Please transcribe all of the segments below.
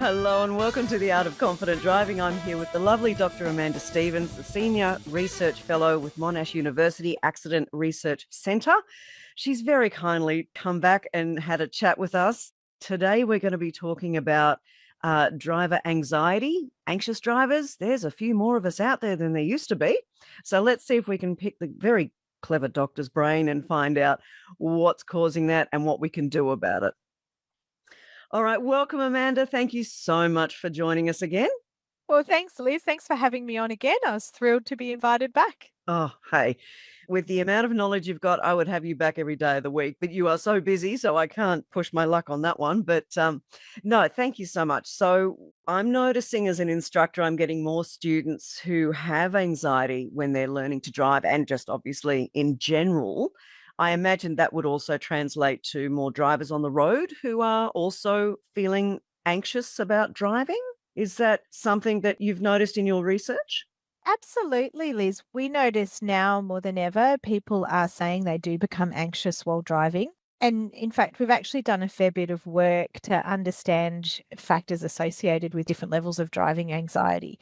Hello and welcome to the Art of Confident Driving. I'm here with the lovely Dr. Amanda Stevens, the Senior Research Fellow with Monash University Accident Research Centre. She's very kindly come back and had a chat with us. Today we're going to be talking about driver anxiety, anxious drivers. There's a few more of us out there than there used to be. So let's see if we can pick the very clever doctor's brain and find out what's causing that and what we can do about it. All right, welcome, Amanda. Thank you so much for joining us again. Well, thanks, Liz. Thanks for having me on again. I was thrilled to be invited back. Oh, hey, with the amount of knowledge you've got, I would have you back every day of the week, but you are so busy, so I can't push my luck on that one. But no, thank you so much. So I'm noticing as an instructor, I'm getting more students who have anxiety when they're learning to drive and just obviously in general. I imagine that would also translate to more drivers on the road who are also feeling anxious about driving. Is that something that you've noticed in your research? Absolutely, Liz. We notice now more than ever, people are saying they do become anxious while driving. And in fact, we've actually done a fair bit of work to understand factors associated with different levels of driving anxiety.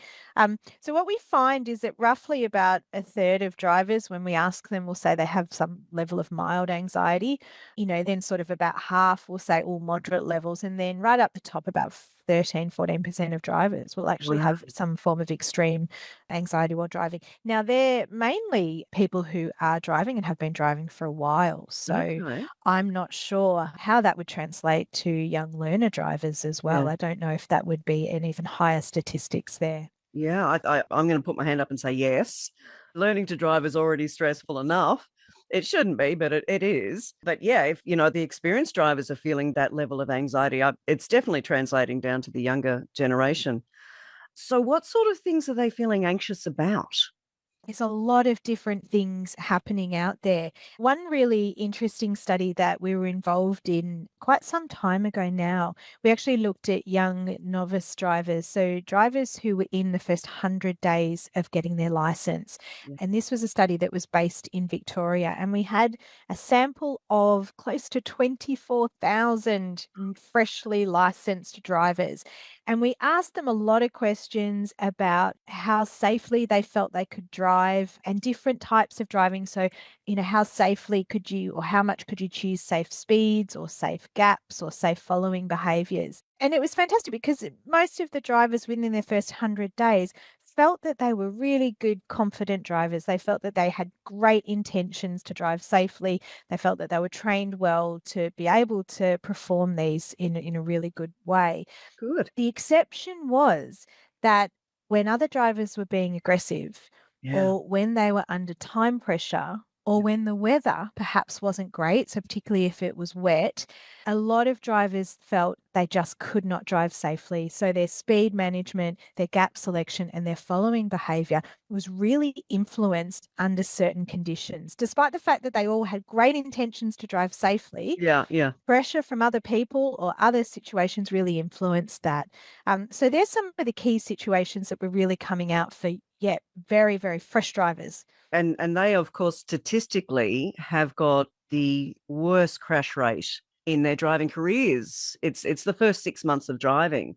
So, what we find is that roughly about a third of drivers, when we ask them, will say they have some level of mild anxiety. Then sort of about half will say all moderate levels. And then right up the top, about 13, 14% of drivers will actually Wow. have some form of extreme anxiety while driving. Now, they're mainly people who are driving and have been driving for a while. So Okay. I'm not sure how that would translate to young learner drivers as well. Yeah. I don't know if that would be an even higher statistics there. Yeah, I'm going to put my hand up and say yes. Learning to drive is already stressful enough. It shouldn't be, but it is. But yeah, if the experienced drivers are feeling that level of anxiety, it's definitely translating down to the younger generation. So, what sort of things are they feeling anxious about? There's a lot of different things happening out there. One really interesting study that we were involved in quite some time ago now, we actually looked at young novice drivers, so drivers who were in the first 100 days of getting their license. Yeah. And this was a study that was based in Victoria. And we had a sample of close to 24,000 freshly licensed drivers. And we asked them a lot of questions about how safely they felt they could drive and different types of driving. So, how safely could you, or how much could you choose safe speeds or safe gaps or safe following behaviors? And it was fantastic because most of the drivers within their first 100 days felt that they were really good, confident drivers. They felt that they had great intentions to drive safely. They felt that they were trained well to be able to perform these in a really good way. Good. The exception was that when other drivers were being aggressive, Yeah. or when they were under time pressure, or when the weather perhaps wasn't great, so particularly if it was wet, a lot of drivers felt they just could not drive safely. So their speed management, their gap selection, and their following behavior was really influenced under certain conditions. Despite the fact that they all had great intentions to drive safely, Yeah. Yeah. pressure from other people or other situations really influenced that. So there's some of the key situations that were really coming out for, yeah, very, very fresh drivers. And they, of course, statistically have got the worst crash rate in their driving careers. It's the first 6 months of driving,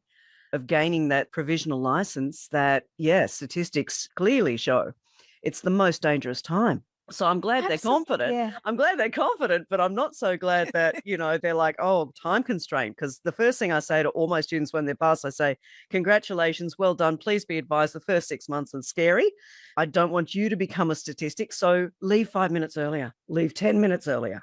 of gaining that provisional license that, yeah, statistics clearly show it's the most dangerous time. So I'm glad they're Absolutely. confident. Yeah. I'm glad they're confident, but I'm not so glad that, they're like, oh, time constraint. Because the first thing I say to all my students when they pass, I say, congratulations, well done. Please be advised the first 6 months are scary. I don't want you to become a statistic. So leave 5 minutes earlier, leave 10 minutes earlier.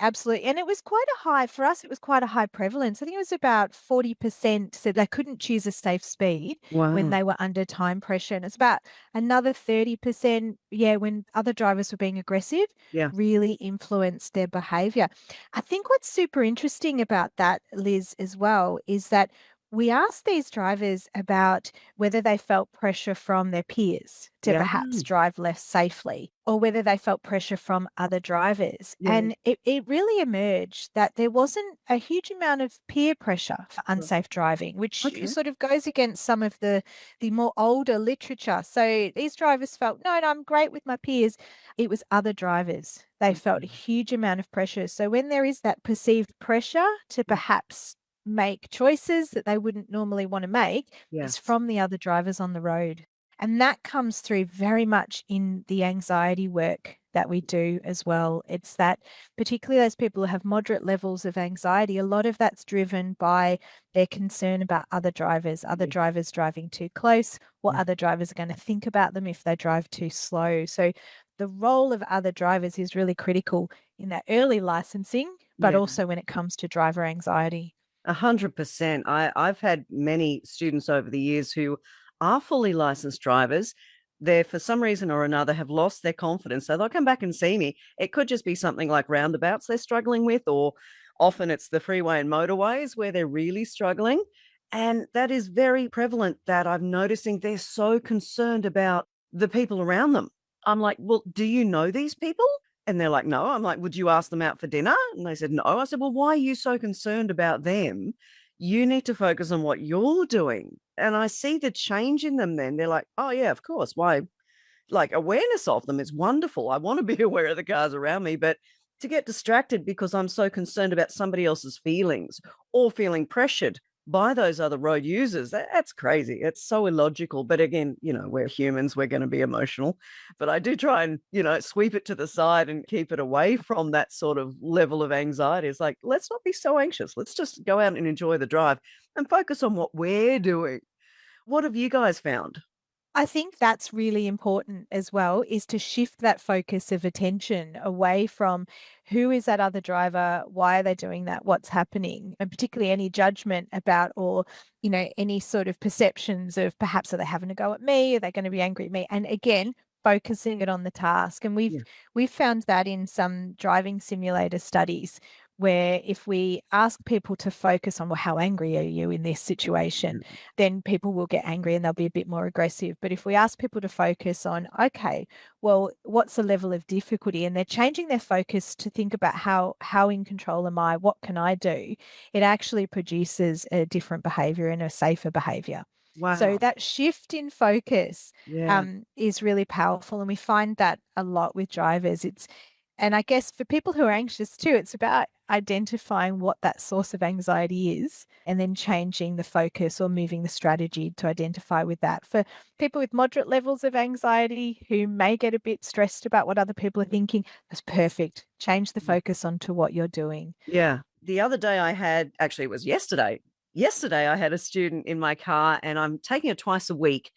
Absolutely. And it was quite a high, for us, it was quite a high prevalence. I think it was about 40% said they couldn't choose a safe speed when Wow. they were under time pressure. And it's about another 30%, yeah, when other drivers were being aggressive, Yeah. really influenced their behavior. I think what's super interesting about that, Liz, as well, is that we asked these drivers about whether they felt pressure from their peers to Yeah. perhaps drive less safely, or whether they felt pressure from other drivers. Yeah. And it really emerged that there wasn't a huge amount of peer pressure for unsafe driving, which Okay. sort of goes against some of the more older literature. So these drivers felt, no, no, I'm great with my peers. It was other drivers. They felt a Okay. huge amount of pressure. So when there is that perceived pressure to Yeah. perhaps make choices that they wouldn't normally want to make is Yes. from the other drivers on the road. And that comes through very much in the anxiety work that we do as well. It's that, particularly those people who have moderate levels of anxiety, a lot of that's driven by their concern about other Yes. drivers driving too close, what Yeah. other drivers are going to think about them if they drive too slow. So the role of other drivers is really critical in that early licensing, but Yeah. also when it comes to driver anxiety. 100%. I've had many students over the years who are fully licensed drivers. They, for some reason or another, have lost their confidence. So they'll come back and see me. It could just be something like roundabouts they're struggling with, or often it's the freeway and motorways where they're really struggling. And that is very prevalent that I'm noticing they're so concerned about the people around them. I'm like, well, do you know these people? And they're like, no. I'm like, would you ask them out for dinner? And they said, no. I said, well, why are you so concerned about them? You need to focus on what you're doing. And I see the change in them then. They're like, oh, yeah, of course. Why? Like awareness of them is wonderful. I want to be aware of the cars around me, but to get distracted because I'm so concerned about somebody else's feelings or feeling pressured by those other road users, that's crazy. It's so illogical. But again, we're humans, we're going to be emotional. But I do try and, sweep it to the side and keep it away from that sort of level of anxiety. It's like, let's not be so anxious. Let's just go out and enjoy the drive and focus on what we're doing. What have you guys found? I think that's really important as well, is to shift that focus of attention away from who is that other driver, why are they doing that, what's happening, and particularly any judgment about, or, any sort of perceptions of perhaps are they having a go at me? Are they going to be angry at me? And again, focusing it on the task. And we've Yeah. we've found that in some driving simulator studies where if we ask people to focus on, well, how angry are you in this situation? Then people will get angry and they'll be a bit more aggressive. But if we ask people to focus on, okay, well, what's the level of difficulty? And they're changing their focus to think about how in control am I? What can I do? It actually produces a different behavior and a safer behavior. So Wow. that shift in focus Yeah. is really powerful, and we find that a lot with drivers. And I guess for people who are anxious too, it's about identifying what that source of anxiety is and then changing the focus or moving the strategy to identify with that. For people with moderate levels of anxiety who may get a bit stressed about what other people are thinking, that's perfect. Change the focus onto what you're doing. Yeah. The other day I had, actually, it was yesterday. Yesterday, I had a student in my car and I'm taking her twice a week.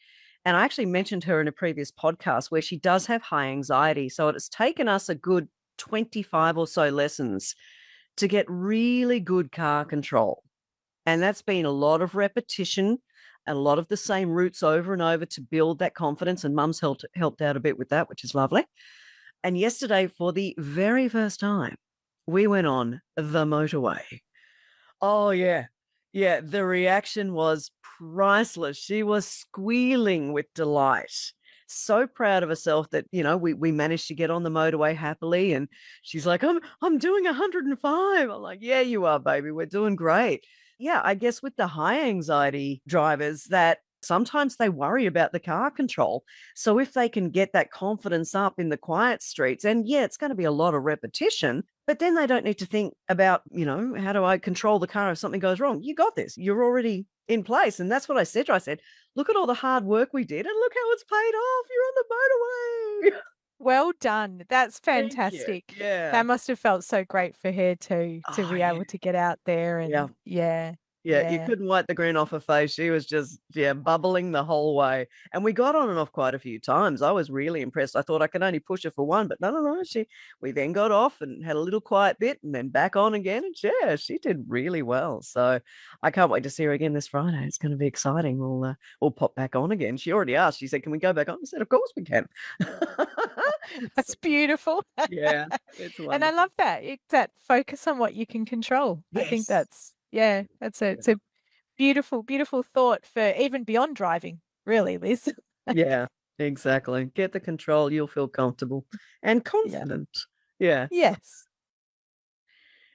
And I actually mentioned her in a previous podcast where she does have high anxiety. So it's taken us a good 25 or so lessons to get really good car control. And that's been a lot of repetition, a lot of the same routes over and over to build that confidence. And mum's helped out a bit with that, which is lovely. And yesterday, for the very first time, we went on the motorway. Oh, yeah. Yeah, the reaction was priceless. She was squealing with delight. So proud of herself that, we managed to get on the motorway happily. And she's like, I'm doing 105. I'm like, yeah, you are, baby. We're doing great. Yeah, I guess with the high anxiety drivers that sometimes they worry about the car control. So if they can get that confidence up in the quiet streets, and yeah, it's going to be a lot of repetition, but then they don't need to think about, how do I control the car if something goes wrong? You got this. You're already in place. And that's what I said to her. I said, look at all the hard work we did and look how it's paid off. You're on the motorway. Well done. That's Thank you. fantastic. Yeah. That must have felt so great for her too, to Oh, be yeah. able to get out there Yeah. and yeah, Yeah, you yeah. couldn't wipe the grin off her face. She was just, yeah, bubbling the whole way. And we got on and off quite a few times. I was really impressed. I thought I could only push her for one, but no, no, no. We then got off and had a little quiet bit and then back on again. And yeah, she did really well. So I can't wait to see her again this Friday. It's going to be exciting. We'll pop back on again. She already asked. She said, "Can we go back on?" I said, "Of course we can." So, That's beautiful. yeah, it's And I wonderful. love that. It's that focus on what you can control. I think Yes. that's yeah, it's a beautiful, beautiful thought for even beyond driving, really, Liz. Yeah, exactly. Get the control, you'll feel comfortable and Yeah. confident. Yeah. Yes.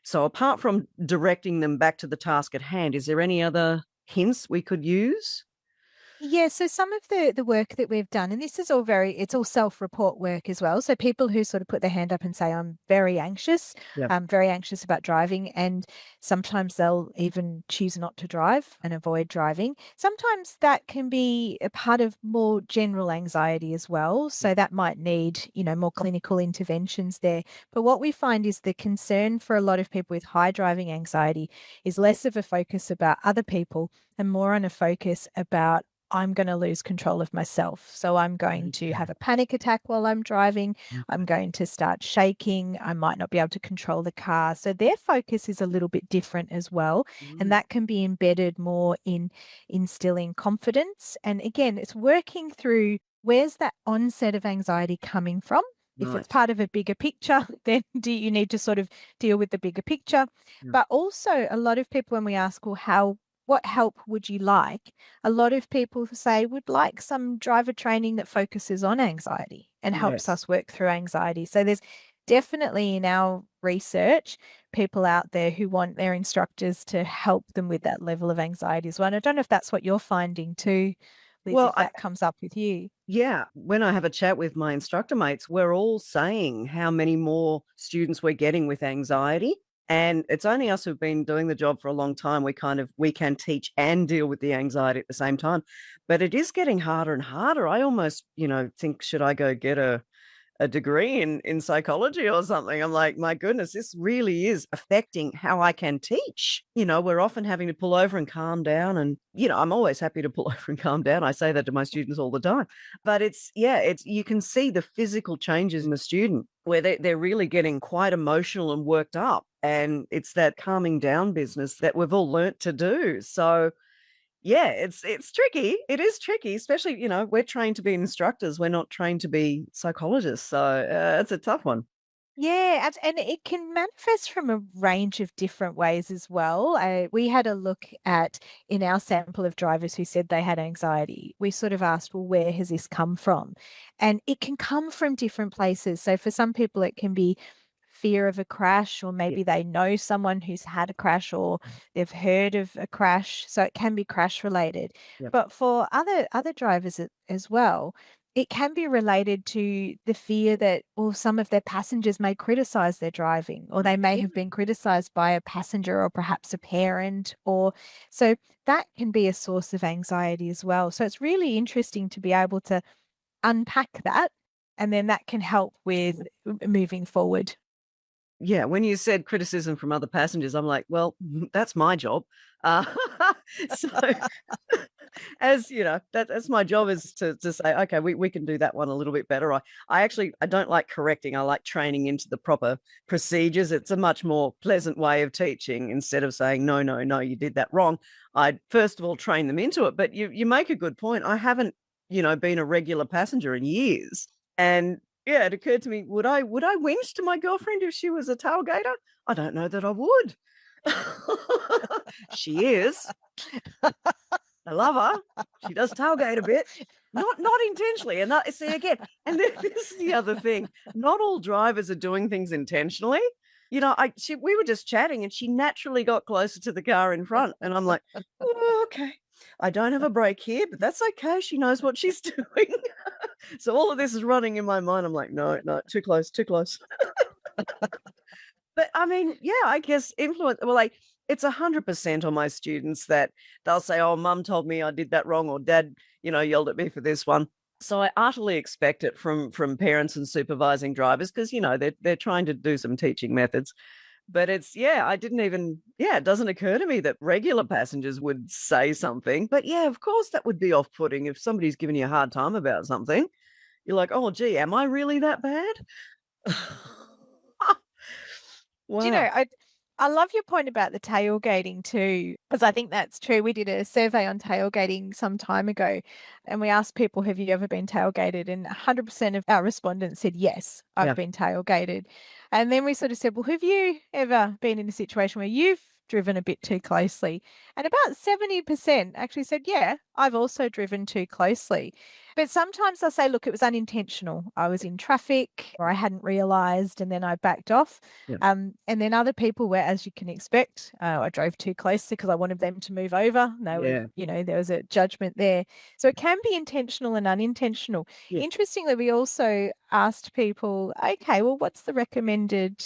So apart from directing them back to the task at hand, is there any other hints we could use? Yeah, so some of the work that we've done, and this is all it's all self-report work as well. So people who sort of put their hand up and say, Yeah. I'm very anxious about driving, and sometimes they'll even choose not to drive and avoid driving. Sometimes that can be a part of more general anxiety as well. So that might need, more clinical interventions there. But what we find is the concern for a lot of people with high driving anxiety is less of a focus about other people and more on a focus about I'm going to lose control of myself. So I'm going to Okay. have a panic attack while I'm driving. I'm Mhm. going to start shaking. I might not be able to control the car. So their focus is a little bit different as well. And Mm, that can be embedded more in instilling confidence. And again, it's working through where's that onset of anxiety coming from? If it's nice. part of a bigger picture, then do you need to sort of deal with the bigger picture? Yeah. But also, a lot of people, when we ask, well, what help would you like? A lot of people say would like some driver training that focuses on anxiety and helps Yes. us work through anxiety. So there's definitely in our research people out there who want their instructors to help them with that level of anxiety as well. And I don't know if that's what you're finding too, Liz, Well, if that comes up with you. yeah, when I have a chat with my instructor mates, we're all saying how many more students we're getting with anxiety. And it's only us who've been doing the job for a long time. We can teach and deal with the anxiety at the same time. But it is getting harder and harder. I almost, think, should I go get a degree in psychology or something? I'm like, my goodness, this really is affecting how I can teach. We're often having to pull over and calm down. And, I'm always happy to pull over and calm down. I say that to my students all the time. But you can see the physical changes in the student where they're really getting quite emotional and worked up. And it's that calming down business that we've all learnt to do. So yeah, it's tricky. It is tricky, especially, we're trained to be instructors. We're not trained to be psychologists. So it's a tough one. Yeah, and it can manifest from a range of different ways as well. We had a look at in our sample of drivers who said they had anxiety. We sort of asked, well, where has this come from? And it can come from different places. So for some people, it can be fear of a crash, or Yeah. maybe they know someone who's had a crash, or they've heard of a crash. So it can be crash related. Yeah. But for other drivers as well, it can be related to the fear that, well, some of their passengers may criticize their driving, or they may Yeah. have been criticized by a passenger or perhaps a parent, or so that can be a source of anxiety as well. So it's really interesting to be able to unpack that, and then that can help with moving forward. Yeah, when you said criticism from other passengers, I'm like, well, that's my job. Uh, so as you know, that's my job is to say, okay, we can do that one a little bit better. I don't like correcting. I like training into the proper procedures. It's a much more pleasant way of teaching instead of saying, no, no, no, you did that wrong. I first of all train them into it. But you make a good point. I haven't, been a regular passenger in years. And yeah, it occurred to me, would I winch to my girlfriend if she was a tailgater? I don't know that I would. She is. I love her. She does tailgate a bit, not intentionally. And that, see again, and then this is the other thing. Not all drivers are doing things intentionally. We were just chatting, and she naturally got closer to the car in front, and I'm like, oh, okay. I don't have a brake here, but that's okay. She knows what she's doing. So all of this is running in my mind. I'm like, no, no, too close, too close. But I mean, yeah, I guess influence. Well, like it's 100% on my students that they'll say, "Oh, mum told me I did that wrong," or "Dad, yelled at me for this one." So I utterly expect it from parents and supervising drivers because they're trying to do some teaching methods. But I didn't even it doesn't occur to me that regular passengers would say something. But yeah, of course that would be off-putting if somebody's giving you a hard time about something. You're like, "Oh, gee, am I really that bad?" Do you know, Wow. I love your point about the tailgating too, because I think that's true. We did a survey on tailgating some time ago, and we asked people, have you ever been tailgated? And 100% of our respondents said, yes, I've Yeah. been tailgated. And then we sort of said, well, have you ever been in a situation where you've driven a bit too closely? And about 70% actually said, yeah, I've also driven too closely. But sometimes I say, look, it was unintentional. I was in traffic or I hadn't realized and then I backed off. Yeah. And then other people were, as you can expect, I drove too closely because I wanted them to move over. They were, Yeah. there was a judgment there. So it can be intentional and unintentional. Yeah. Interestingly, we also asked people, okay, well, what's the recommended,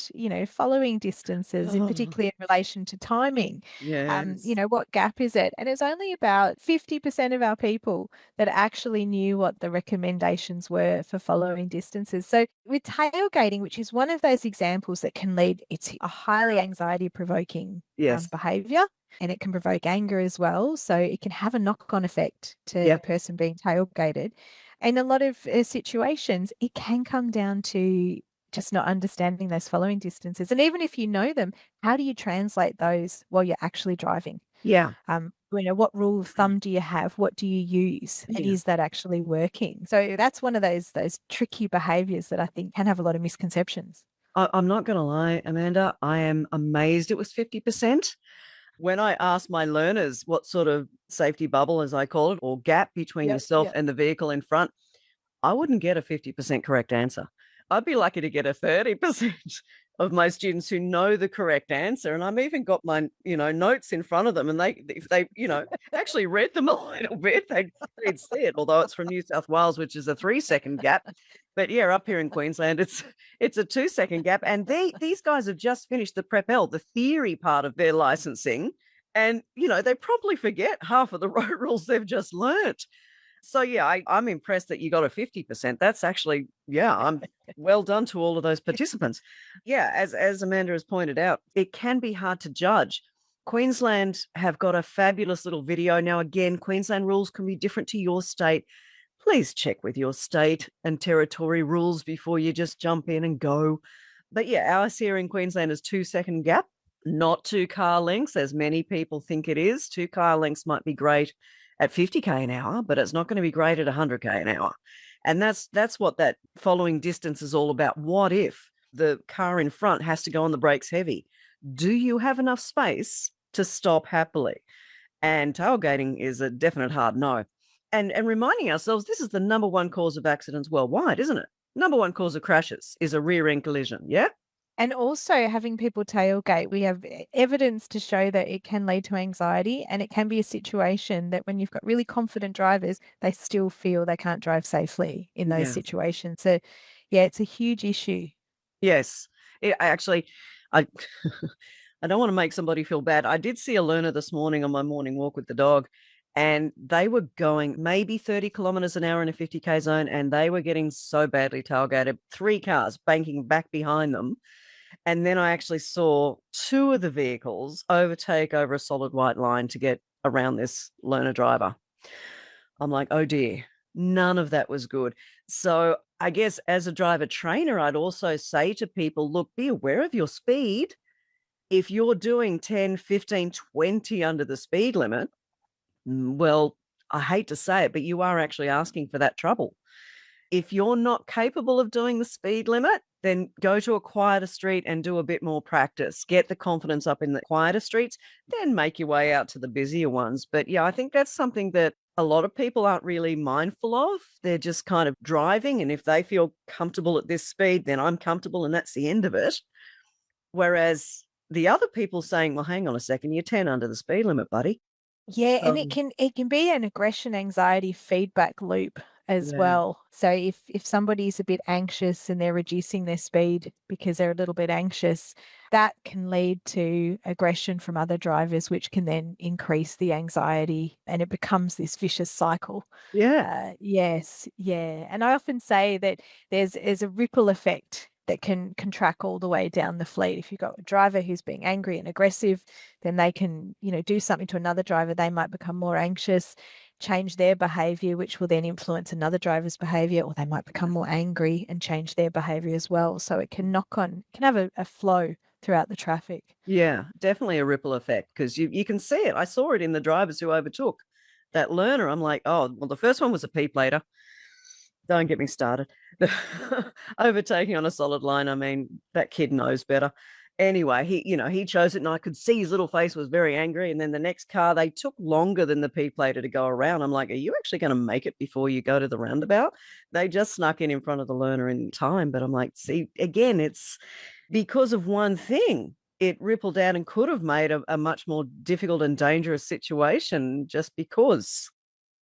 following distances, in Oh, particularly in relation to timing? yes. What gap is it? And it's only about 50% of our people that actually knew what the recommendations were for following distances. So with tailgating, which is one of those examples that can lead, it's a highly anxiety provoking Yes. behavior, and it can provoke anger as well. So it can have a knock on effect to the Yep. person being tailgated. In a lot of situations, it can come down to just not understanding those following distances. And even if you know them, how do you translate those while you're actually driving? Yeah. What rule of thumb do you have? What do you use? And Yeah. is that actually working? So that's one of those tricky behaviors that I think can have a lot of misconceptions. I'm not going to lie, Amanda. I am amazed it was 50%. When I asked my learners what sort of safety bubble, as I call it, or gap between Yep, yourself yep. and the vehicle in front, I wouldn't get a 50% correct answer. I'd be lucky to get a 30% of my students who know the correct answer. And I've even got my, notes in front of them. And if they, actually read them a little bit, they'd see it, although it's from New South Wales, which is a 3-second gap. But yeah, up here in Queensland, it's a 2-second gap. And these guys have just finished the Prep L, the theory part of their licensing. And, they probably forget half of the road rules they've just learnt. So yeah, I'm impressed that you got a 50%. That's actually, yeah, I'm well done to all of those participants. Yeah, as Amanda has pointed out, it can be hard to judge. Queensland have got a fabulous little video. Now, again, Queensland rules can be different to your state. Please check with your state and territory rules before you just jump in and go. But yeah, ours here in Queensland is 2-second gap, not 2 car lengths, as many people think it is. 2 car lengths might be great at 50k an hour, but it's not going to be great at 100k an hour. And that's what that following distance is all about. What if the car in front has to go on the brakes heavy? Do you have enough space to stop happily? And tailgating is a definite hard no. And reminding ourselves, this is the number one cause of accidents worldwide, isn't it? Number one cause of crashes is a rear end collision. Yeah. And also having people tailgate, we have evidence to show that it can lead to anxiety, and it can be a situation that when you've got really confident drivers, they still feel they can't drive safely in those Yeah. situations. So yeah, it's a huge issue. Yes. I actually, I, I don't want to make somebody feel bad. I did see a learner this morning on my morning walk with the dog, and they were going maybe 30 kilometers an hour in a 50k zone, and they were getting so badly tailgated, 3 cars banking back behind them. And then I actually saw 2 of the vehicles overtake over a solid white line to get around this learner driver. I'm like, oh dear, none of that was good. So I guess as a driver trainer, I'd also say to people, look, be aware of your speed. If you're doing 10, 15, 20 under the speed limit, well, I hate to say it, but you are actually asking for that trouble. If you're not capable of doing the speed limit, then go to a quieter street and do a bit more practice. Get the confidence up in the quieter streets, then make your way out to the busier ones. But yeah, I think that's something that a lot of people aren't really mindful of. They're just kind of driving, and if they feel comfortable at this speed, then I'm comfortable and that's the end of it. Whereas the other people saying, well, hang on a second, you're 10 under the speed limit, buddy. Yeah, and it can be an aggression anxiety feedback loop as Yeah. well. So if somebody's a bit anxious and they're reducing their speed because they're a little bit anxious, that can lead to aggression from other drivers, which can then increase the anxiety, and it becomes this vicious cycle. Yeah. Yes, yeah. And I often say that there's a ripple effect that can track all the way down the fleet. If you've got a driver who's being angry and aggressive, then they can, do something to another driver. They might become more anxious, change their behavior, which will then influence another driver's behavior, or they might become more angry and change their behavior as well. So it can have a flow throughout the traffic. Yeah, definitely a ripple effect, because you can see it. I saw it in the drivers who overtook that learner. I'm like, oh, well, the first one was a P plater. Don't get me started. Overtaking on a solid line. I mean, that kid knows better. Anyway, he chose it, and I could see his little face was very angry. And then the next car, they took longer than the P plater to go around. I'm like, are you actually going to make it before you go to the roundabout? They just snuck in front of the learner in time. But I'm like, see, again, it's because of one thing. It rippled out and could have made a much more difficult and dangerous situation just because.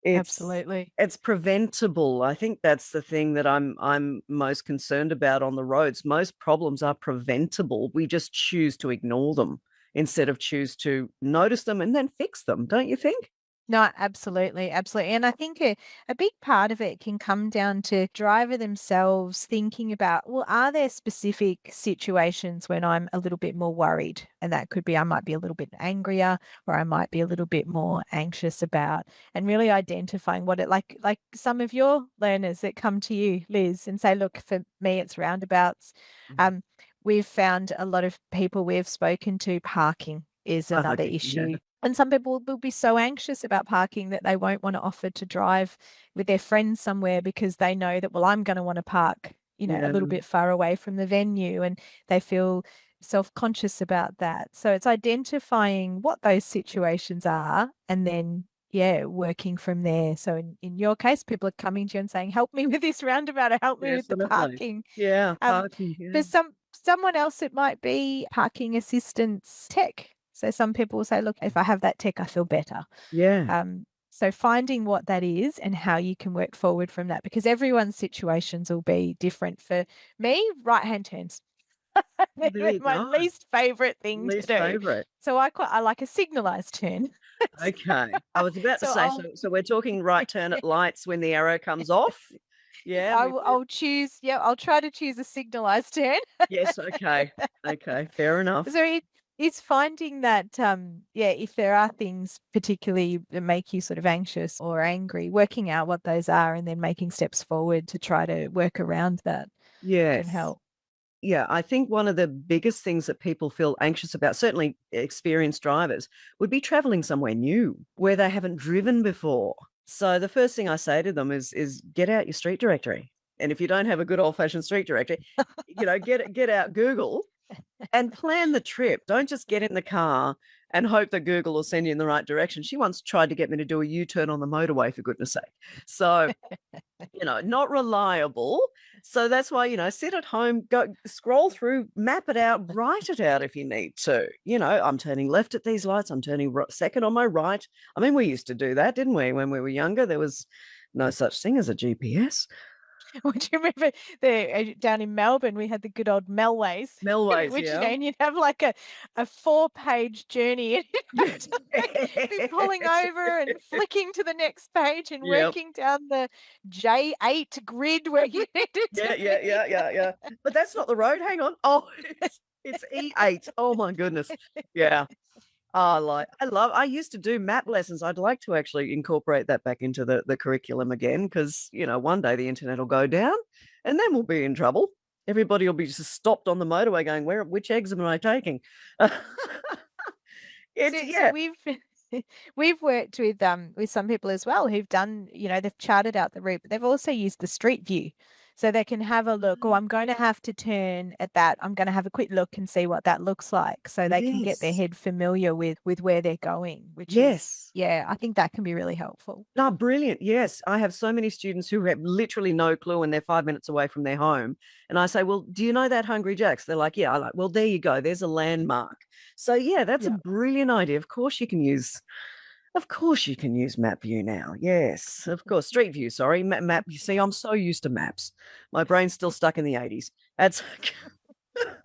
It's Absolutely. it's preventable. I think that's the thing that I'm most concerned about on the roads. Most problems are preventable. We just choose to ignore them instead of choose to notice them and then fix them, don't you think? No, absolutely, absolutely. And I think a big part of it can come down to driver themselves thinking about, well, are there specific situations when I'm a little bit more worried? And that could be I might be a little bit angrier or I might be a little bit more anxious about, and really identifying what it like some of your learners that come to you, Liz, and say, look, for me it's roundabouts. Mhm. Um, we've found a lot of people we've spoken to, parking is another Okay, yeah. issue. And some people will be so anxious about parking that they won't want to offer to drive with their friends somewhere because they know that, well, I'm going to want to park, a Yeah. little bit far away from the venue, and they feel self-conscious about that. So it's identifying what those situations are and then, yeah, working from there. So in your case, people are coming to you and saying, help me with this roundabout or help me with the Definitely. parking. Yeah, Um, parking, yeah. for someone else, it might be parking assistance tech. So some people will say, look, if I have that tech, I feel better. Yeah. So finding what that is and how you can work forward from that, because everyone's situations will be different. For me, right-hand turns. There They're you my go. least favorite thing to Least do. favorite. So I like a signalized turn. Okay. I was about to So say, so we're talking right turn at lights when the arrow comes off? Yeah, I with will the I'll choose, yeah, I'll try to choose a signalized turn. yes, okay. Okay, fair enough. So it's finding that, yeah, if there are things particularly that make you sort of anxious or angry, working out what those are and then making steps forward to try to work around that can Yes. help. Yeah, I think one of the biggest things that people feel anxious about, certainly experienced drivers, would be traveling somewhere new where they haven't driven before. So the first thing I say to them is get out your street directory. And if you don't have a good old-fashioned street directory, get out Google and plan the trip. Don't just get in the car and hope that Google will send you in the right direction. She once tried to get me to do a U-turn on the motorway, for goodness sake. So not reliable. So that's why, sit at home, go scroll through, map it out, write it out if you need to. I'm turning left at these lights, I'm turning second on my right. I mean, we used to do that, didn't we? When we were younger, there was no such thing as a GPS. Would you remember down in Melbourne, we had the good old Melways, Melways, which, yeah. and you'd have like a 4-page journey and you'd have Yes. to be pulling over and flicking to the next page and Yep. working down the J8 grid where you needed Yeah, to yeah, be. yeah, yeah, yeah. But that's not the road. Hang on. Oh, it's E8. Oh my goodness. Yeah. I used to do map lessons. I'd like to actually incorporate that back into the curriculum again because, one day the internet will go down and then we'll be in trouble. Everybody will be just stopped on the motorway going, which exit am I taking? So It's so yeah. we've worked with some people as well who've done, they've charted out the route, but they've also used the street view. So they can have a look, oh, I'm going to have to turn at that. I'm going to have a quick look and see what that looks like. So they can get their Yes. head familiar with where they're going, which is, Yes. yeah, I think that can be really helpful. No, brilliant. Yes. I have so many students who have literally no clue and they're 5 minutes away from their home. And I say, well, do you know that Hungry Jack's? They're like, yeah. I like, well, there you go. There's a landmark. So yeah, that's a Yeah. brilliant idea. Of course you can use Map View now. Yes, of course. Street View, sorry. Map. You see, I'm so used to maps. My brain's still stuck in the 80s. That's at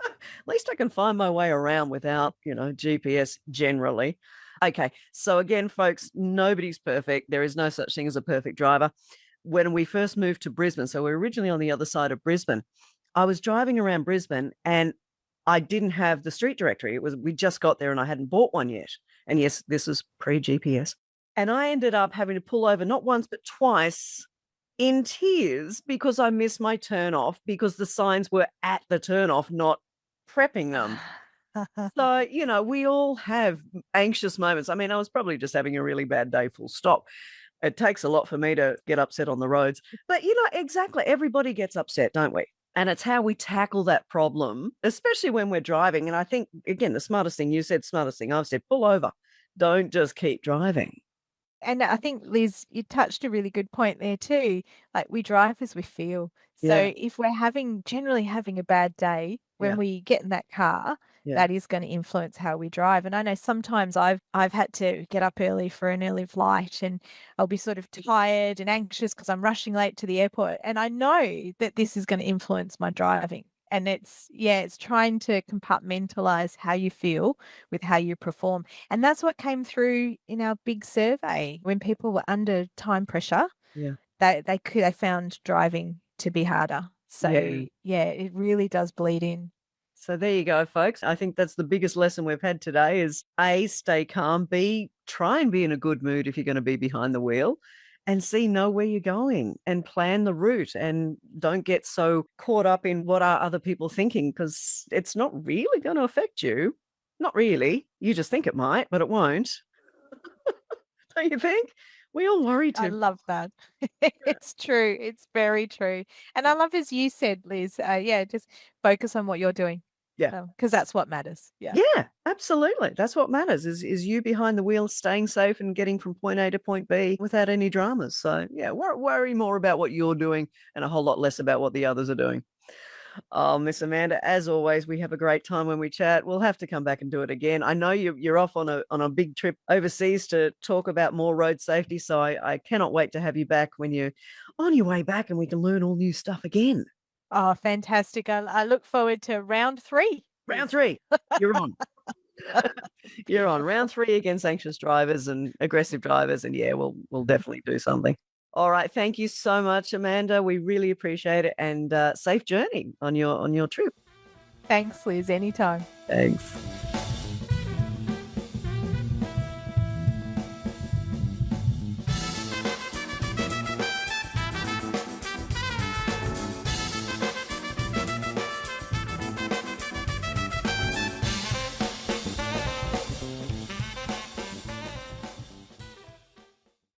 least I can find my way around without, GPS generally. Okay. So again, folks, nobody's perfect. There is no such thing as a perfect driver. When we first moved to Brisbane, so we're originally on the other side of Brisbane, I was driving around Brisbane and I didn't have the street directory. We just got there and I hadn't bought one yet. And yes, this was pre-GPS. And I ended up having to pull over not once but twice in tears because I missed my turn off because the signs were at the turn off, not prepping them. So, we all have anxious moments. I mean, I was probably just having a really bad day, full stop. It takes a lot for me to get upset on the roads. But, exactly. Everybody gets upset, don't we? And it's how we tackle that problem, especially when we're driving. And I think, again, the smartest thing you said, smartest thing I've said, pull over. Don't just keep driving. And I think, Liz, you touched a really good point there too. Like we drive as we feel. Yeah. So if we're generally having a bad day, when Yeah. we get in that car, Yeah. that is going to influence how we drive. And I know sometimes I've had to get up early for an early flight and I'll be sort of tired and anxious because I'm rushing late to the airport. And I know that this is going to influence my driving. And it's trying to compartmentalize how you feel with how you perform. And that's what came through in our big survey when people were under time pressure. Yeah. They found driving to be harder. So yeah, it really does bleed in. So there you go, folks. I think that's the biggest lesson we've had today is A, stay calm, B, try and be in a good mood if you're going to be behind the wheel, and C, know where you're going and plan the route and don't get so caught up in what are other people thinking because it's not really going to affect you. Not really. You just think it might, but it won't. Don't you think? We all worry I too. love that. It's true. It's very true. And I love, as you said, Liz, just focus on what you're doing. Yeah. Because that's what matters. Yeah. Yeah, absolutely. That's what matters is you behind the wheel, staying safe and getting from point A to point B without any dramas. So yeah, worry more about what you're doing and a whole lot less about what the others are doing. Oh, Miss Amanda, as always, we have a great time when we chat. We'll have to come back and do it again. I know you're off on a big trip overseas to talk about more road safety, so I cannot wait to have you back when you're on your way back and we can learn all new stuff again. Oh, fantastic. I look forward to round 3. Round 3, you're on. You're on round 3 against anxious drivers and aggressive drivers, and yeah, we'll definitely do something. All right, thank you so much, Amanda. We really appreciate it, and safe journey on your trip. Thanks, Liz. Anytime. Thanks.